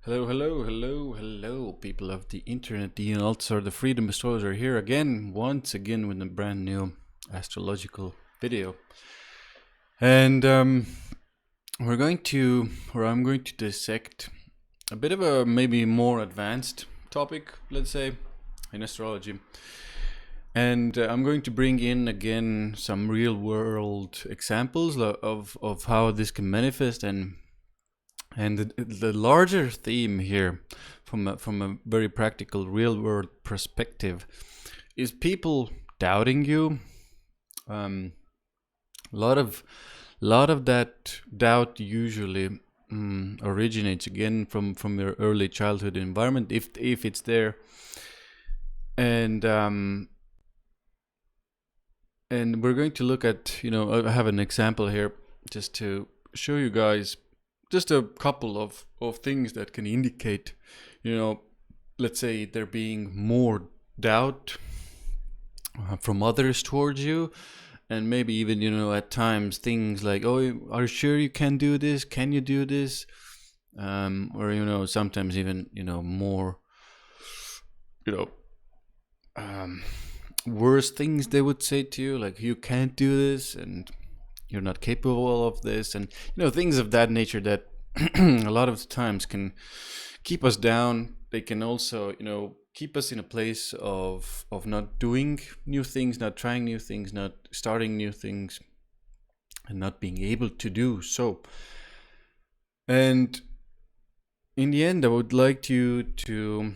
Hello, hello, hello, hello, people of the internet. The also the Freedom Destroyers are here again, once again with a brand new astrological video. And I'm going to dissect a bit of a maybe more advanced topic, let's say, in astrology. And I'm going to bring in again some real world examples of how this can manifest and the larger theme here, from a very practical, real world perspective, is people doubting you. A lot of that doubt usually originates again from your early childhood environment, if it's there, and we're going to look at, I have an example here just to show you guys just a couple of things that can indicate, let's say there being more doubt from others towards you, and maybe even, at times things like, oh, are you sure you can do this? Can you do this? Or, sometimes even, more, worse things they would say to you, like you can't do this and you're not capable of this, and things of that nature that a lot of the times can keep us down. They can also keep us in a place of not doing new things, not trying new things, not starting new things, and not being able to do so. And in the end, I would like you to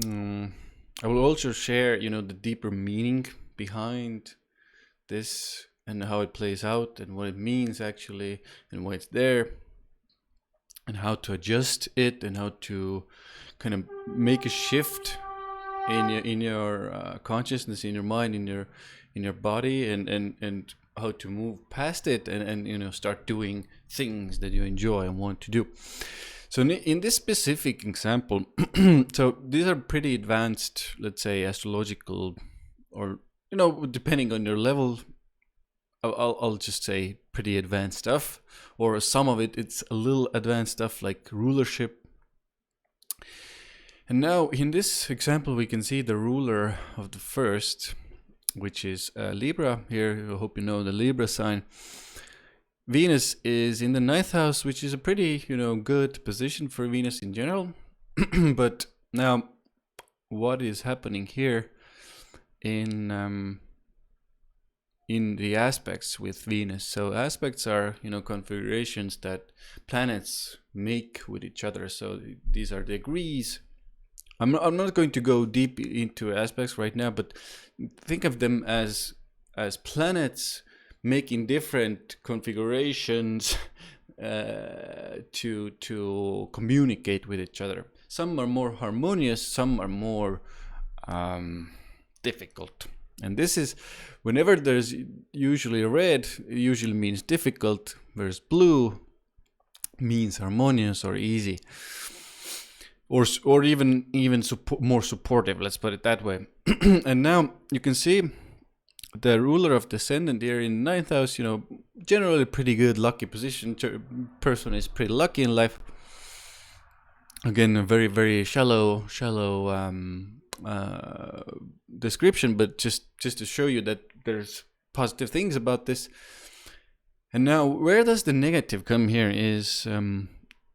I will also share the deeper meaning behind this and how it plays out and what it means actually and why it's there and how to adjust it and how to kind of make a shift in your consciousness, in your mind, in your body, and how to move past it and start doing things that you enjoy and want to do. So in this specific example, so these are pretty advanced, let's say, astrological, or depending on your level, I'll just say pretty advanced stuff, or some of it's a little advanced stuff like rulership. And now in this example we can see the ruler of the first, which is Libra here. I hope you know the Libra sign. Venus is in the 9th house, which is a pretty good position for Venus in general. But now what is happening here in the aspects with Venus? So aspects are configurations that planets make with each other. So these are degrees. I'm not going to go deep into aspects right now, but think of them as planets making different configurations to communicate with each other. Some are more harmonious, some are more difficult. And this is, whenever there's usually red, it usually means difficult, whereas blue means harmonious or easy, or even more supportive, let's put it that way. And now you can see the ruler of the ascendant here in 9th house, generally pretty good, lucky position. Person is pretty lucky in life. Again, a very, very shallow description, but just to show you that there's positive things about this. And now, where does the negative come here is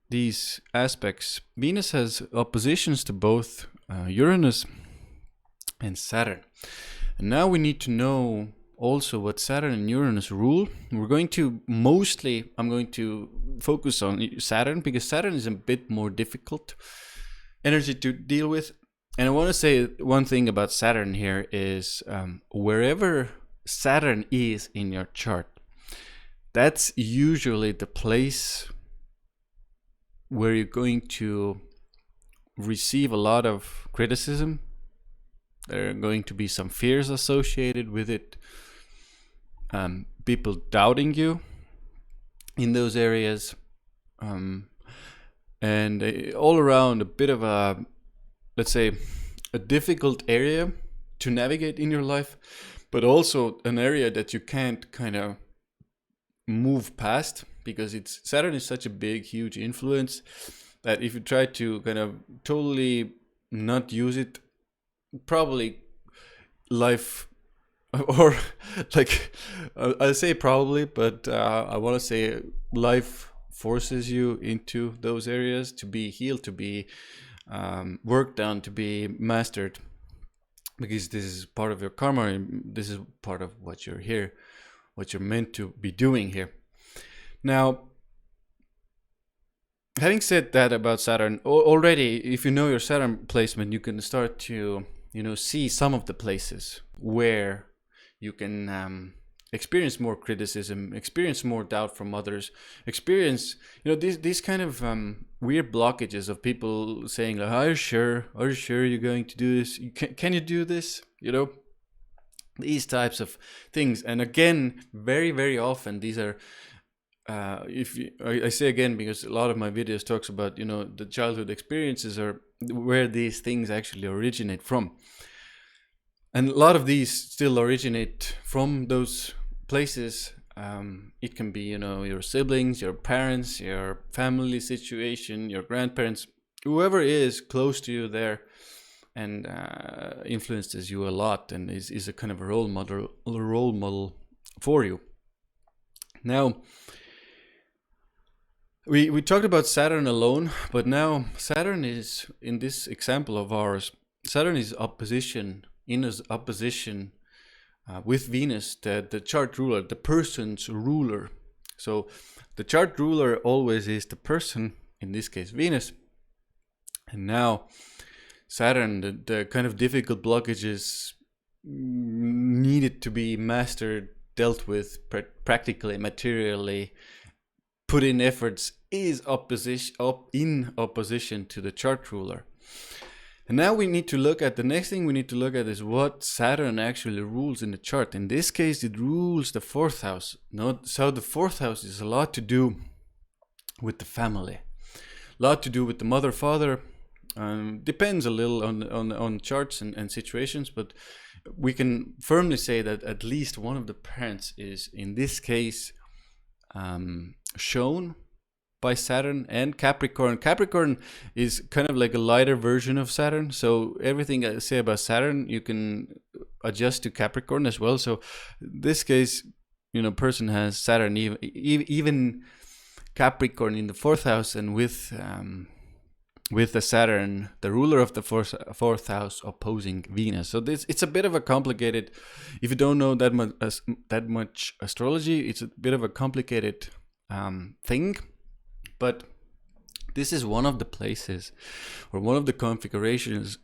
these aspects. Venus has oppositions to both Uranus and Saturn. And now we need to know also what Saturn and Uranus rule. I'm going to focus on Saturn because Saturn is a bit more difficult energy to deal with. And I want to say one thing about Saturn here is wherever Saturn is in your chart, that's usually the place where you're going to receive a lot of criticism. There are going to be some fears associated with it. People doubting you in those areas. And all around a bit of a, let's say, a difficult area to navigate in your life, but also an area that you can't kind of move past because Saturn is such a big, huge influence that if you try to kind of totally not use it, probably life or like I say probably, but I want to say life forces you into those areas to be healed, to be worked on, to be mastered, because this is part of your karma, and this is part of what you're here, what you're meant to be doing here. Now, having said that about Saturn, already if you know your Saturn placement, you can start to see some of the places where you can experience more criticism, experience more doubt from others, experience these kind of weird blockages of people saying like, are you sure you're going to do this? Can you do this? These types of things. And again, very, very often these are I say again, because a lot of my videos talks about the childhood experiences are where these things actually originate from, and a lot of these still originate from those places. It can be your siblings, your parents, your family situation, your grandparents, whoever is close to you there and influences you a lot and is a kind of a role model for you. Now, we talked about Saturn alone, but now Saturn is, in this example of ours, Saturn is in opposition with Venus, the chart ruler, the person's ruler. So the chart ruler always is the person, in this case Venus. And now Saturn, the kind of difficult blockages needed to be mastered, dealt with practically, materially, put in efforts, is in opposition to the chart ruler. And now we need to look at the next thing we need to look at is what Saturn actually rules in the chart. In this case, it rules the 4th house. So the 4th house is a lot to do with the family, a lot to do with the mother, father. Depends a little on charts and situations, but we can firmly say that at least one of the parents is, in this case, shown by Saturn and Capricorn. Capricorn is kind of like a lighter version of Saturn, so everything I say about Saturn you can adjust to Capricorn as well. So in this case, person has Saturn, even Capricorn in the 4th house, and with the Saturn, the ruler of the 4th house, opposing Venus. So it's a bit of a complicated, if you don't know that much astrology, it's a bit of a complicated thing, but this is one of the places or one of the configurations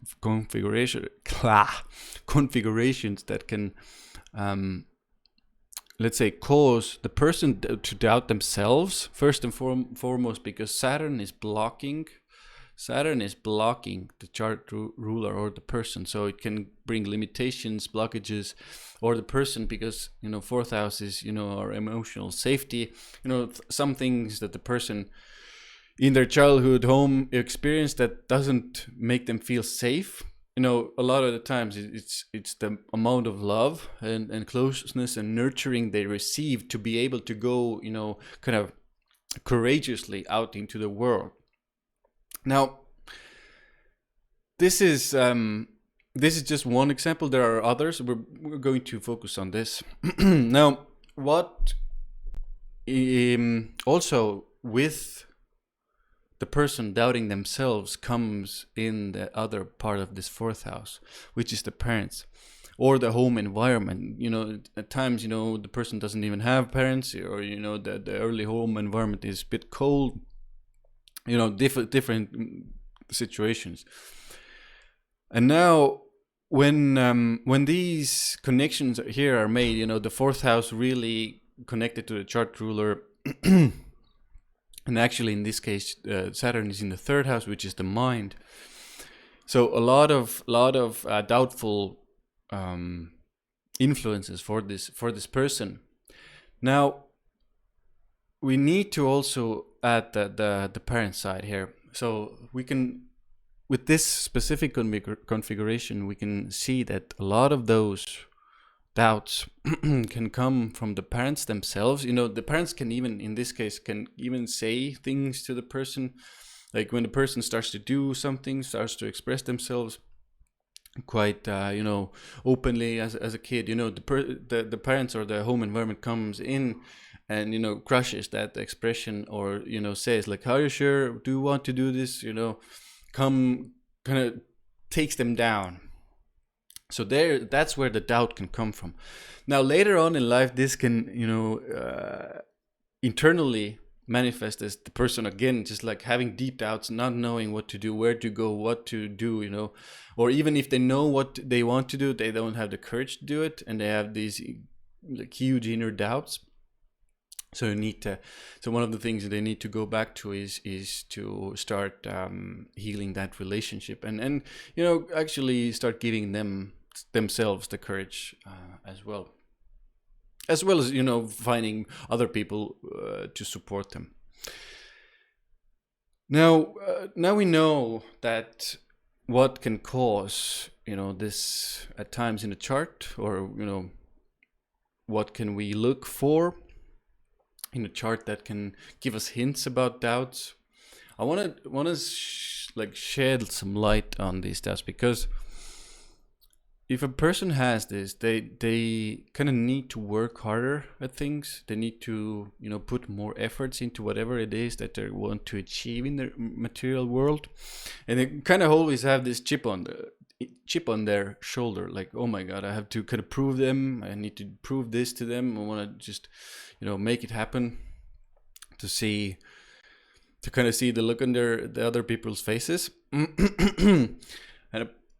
that can let's say cause the person to doubt themselves first and foremost, because Saturn is blocking the chart ruler or the person. So it can bring limitations, blockages, or the person, because 4th house is our emotional safety, some things that the person in their childhood home experience that doesn't make them feel safe. A lot of the times it's the amount of love and closeness and nurturing they receive to be able to go kind of courageously out into the world. Now, this is just one example. There are others. We're going to focus on this. Now, what also with the person doubting themselves comes in the other part of this 4th house, which is the parents or the home environment. At times, the person doesn't even have parents, or the early home environment is a bit cold. Different situations. And now when these connections here are made, the 4th house really connected to the chart ruler, and actually in this case Saturn is in the 3rd house, which is the mind. So a lot of doubtful influences for this person. Now we need to also add the parent side here. So we can, with this specific configuration, we can see that a lot of those doubts can come from the parents themselves. The parents can even, in this case, can even say things to the person Like when the person starts to do something, starts to express themselves quite openly as a kid, the parents or the home environment comes in and crushes that expression, or says like, "Are you sure? Do you want to do this?" Come kind of takes them down. So that's where the doubt can come from. Now later on in life, this can internally manifest as the person again just like having deep doubts, not knowing what to do, where to go, what to do, or even if they know what they want to do, they don't have the courage to do it, and they have these like huge inner doubts. So one of the things that they need to go back to is to start healing that relationship, and actually start giving themselves the courage as well as finding other people to support them. Now we know that what can cause this at times in a chart, or what can we look for in a chart that can give us hints about doubts. I want to shed some light on these doubts, because if a person has this, they kind of need to work harder at things. They need to put more efforts into whatever it is that they want to achieve in the material world, and they kind of always have this chip on their shoulder, like, oh my god, I have to kind of prove them. I need to prove this to them. I want to just make it happen, to kind of see the look on the other people's faces. And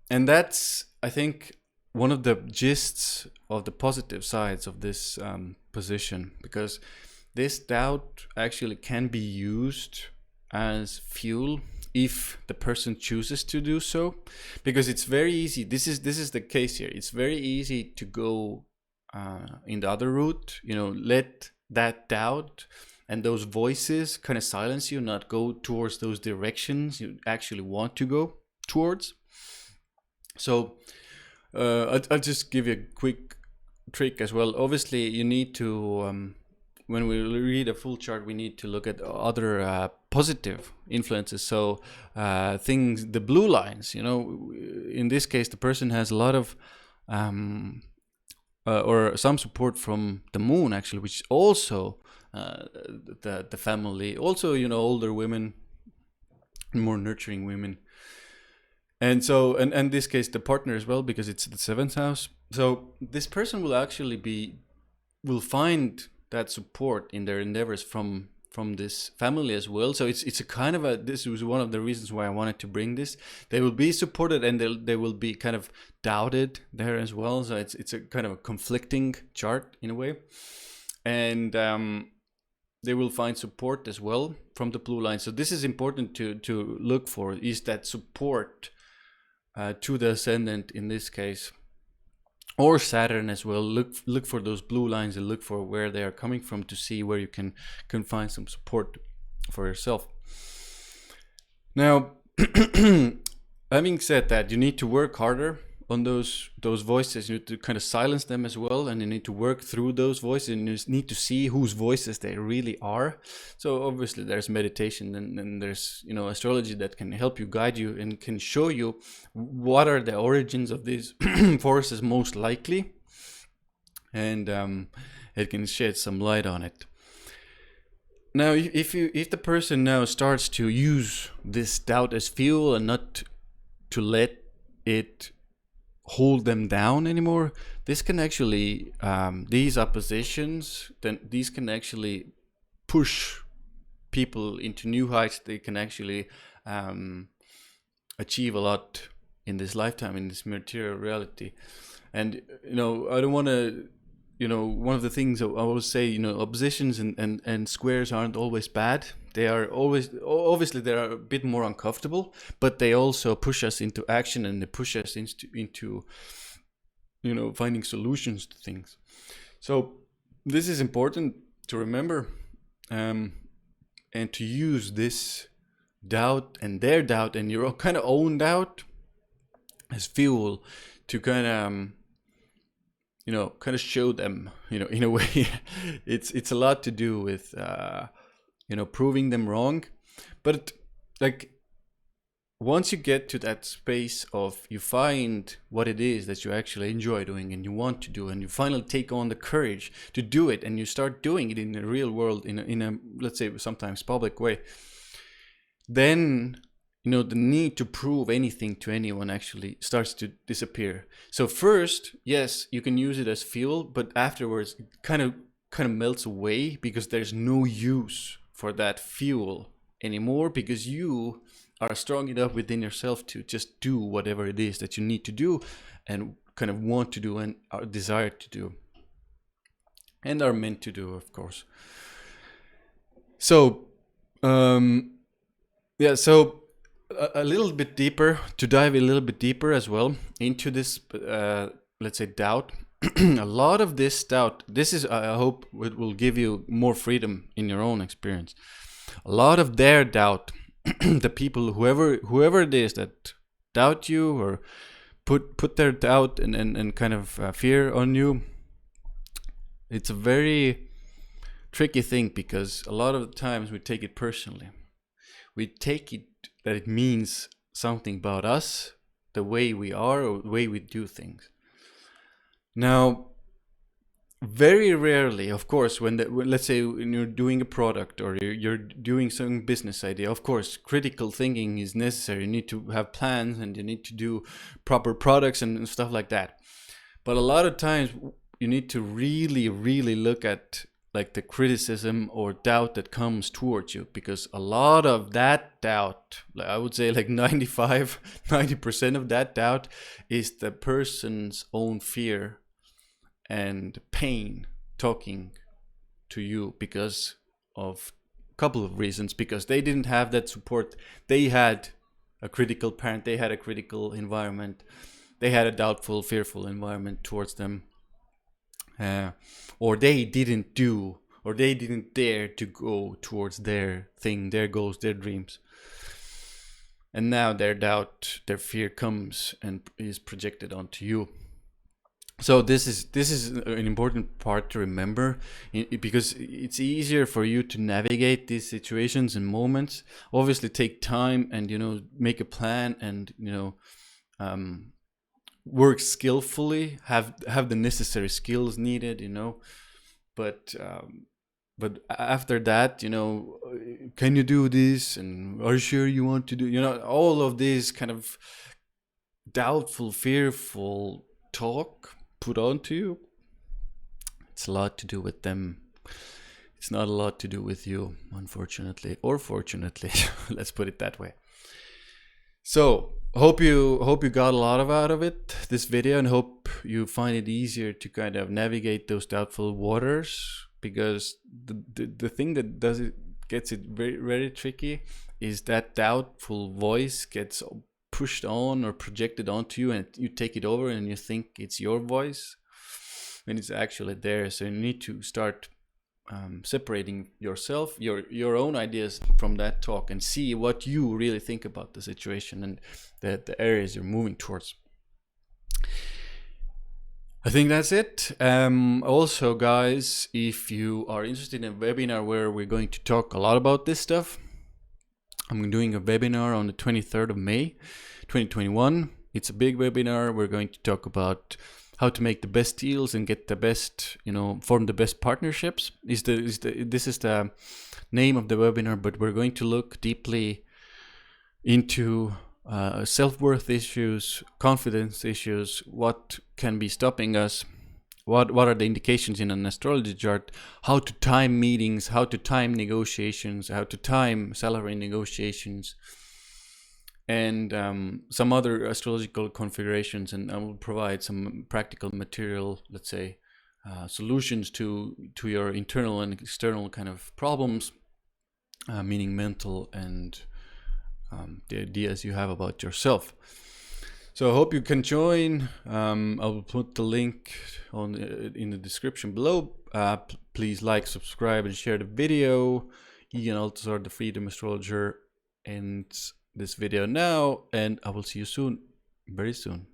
that's, I think, one of the gists of the positive sides of this position, because this doubt actually can be used as fuel if the person chooses to do so, because it's very easy. This is the case here. It's very easy to go in the other route, let that doubt and those voices kind of silence you, not go towards those directions you actually want to go towards. So I'll just give you a quick trick as well. Obviously, you need to, when we read a full chart, we need to look at other positive influences. So things, the blue lines, in this case, the person has a lot of or some support from the moon, actually, which also the family, also older women, more nurturing women. And so, and in this case, the partner as well, because it's the 7th house. So this person will find that support in their endeavors from this family as well. So it's a kind of this was one of the reasons why I wanted to bring this. They will be supported, and they will be kind of doubted there as well. So it's a kind of a conflicting chart in a way. And they will find support as well from the blue line. So this is important to look for, is that support to the ascendant in this case, or Saturn as well. Look for those blue lines and look for where they are coming from, to see where you can find some support for yourself. Now, having said that, you need to work harder on those voices. You need to kind of silence them as well, and you need to work through those voices, and you need to see whose voices they really are. So obviously there's meditation, and there's astrology that can help you, guide you, and can show you what are the origins of these forces most likely, and it can shed some light on it. Now, if the person now starts to use this doubt as fuel and not to let it hold them down anymore, this can actually these oppositions, then these can actually push people into new heights. They can actually achieve a lot in this lifetime, in this material reality. And I don't want to, one of the things I always say, oppositions and squares aren't always bad. They are always, obviously they are a bit more uncomfortable, but they also push us into action, and they push us into finding solutions to things. So this is important to remember, and to use this doubt and their doubt and your kind of own doubt as fuel to kind of show them, in a way. it's a lot to do with proving them wrong, but like once you get to that space of you find what it is that you actually enjoy doing and you want to do, and you finally take on the courage to do it, and you start doing it in the real world in a let's say sometimes public way, then the need to prove anything to anyone actually starts to disappear. So first, yes, you can use it as fuel, but afterwards it kind of melts away, because there's no use for that fuel anymore, because you are strong enough within yourself to just do whatever it is that you need to do and kind of want to do and are desired to do and are meant to do, of course. So so a little bit deeper, to dive a little bit deeper as well into this let's say doubt. A lot of this doubt, this is, I hope it will give you more freedom in your own experience. A lot of their doubt, the people, whoever it is that doubt you or put their doubt and kind of fear on you, it's a very tricky thing, because a lot of the times we take it personally. We take it that it means something about us, the way we are or the way we do things. Now, very rarely, of course, when let's say when you're doing a product or you're doing some business idea, of course, critical thinking is necessary. You need to have plans and you need to do proper products and stuff like that. But a lot of times you need to really, really look at like the criticism or doubt that comes towards you, because a lot of that doubt, I would say like 90% of that doubt is the person's own fear and pain talking to you, because of a couple of reasons. Because they didn't have that support. They had a critical parent, they had a critical environment, they had a doubtful, fearful environment towards them, or they didn't do, or they didn't dare to go towards their thing, their goals, their dreams. And now their doubt, their fear comes and is projected onto you. So this is an important part to remember, because it's easier for you to navigate these situations and moments. Obviously, take time and make a plan and work skillfully, have the necessary skills needed, but after that, can you do this, and are you sure you want to do, all of this kind of doubtful, fearful talk put onto you. It's a lot to do with them. It's not a lot to do with you, unfortunately, or fortunately. Let's put it that way. So hope you got a lot out of it, this video, and hope you find it easier to kind of navigate those doubtful waters, because the thing that gets it very, very tricky is that doubtful voice gets pushed on or projected onto you, and you take it over and you think it's your voice when it's actually there. So you need to start separating yourself, your own ideas from that talk, and see what you really think about the situation and the areas you're moving towards. I think that's it. Also, guys, if you are interested in a webinar where we're going to talk a lot about this stuff, I'm doing a webinar on the 23rd of May 2021. It's a big webinar. We're going to talk about how to make the best deals and get the best, form the best partnerships. This is the name of the webinar, but we're going to look deeply into self-worth issues, confidence issues, what can be stopping us, what are the indications in an astrology chart, how to time meetings, how to time negotiations, how to time salary negotiations, and some other astrological configurations. And I will provide some practical material, let's say, solutions to your internal and external kind of problems, meaning mental and the ideas you have about yourself. So I hope you can join. I will put the link in the description below. Please like, subscribe, and share the video. Ian Althusser, the Freedom Astrologer, ends this video now, and I will see you soon, very soon.